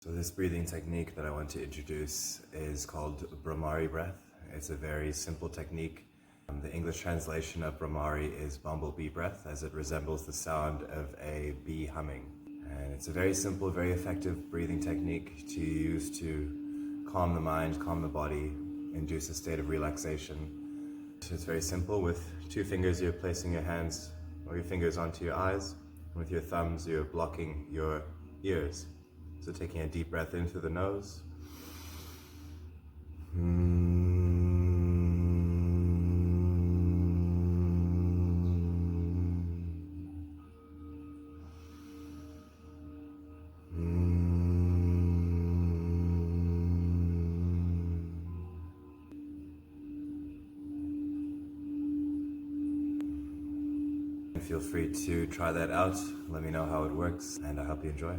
So this breathing technique that I want to introduce is called Bhramari Breath. It's a very simple technique. The English translation of Bhramari is Bumblebee Breath, as it resembles the sound of a bee humming. And it's a very simple, very effective breathing technique to use to calm the mind, calm the body, induce a state of relaxation. It's very simple. With 2 fingers, you're placing your hands or your fingers onto your eyes. With your thumbs, you're blocking your ears. So taking a deep breath in through the nose. Feel free to try that out. Let me know how it works, and I hope you enjoy.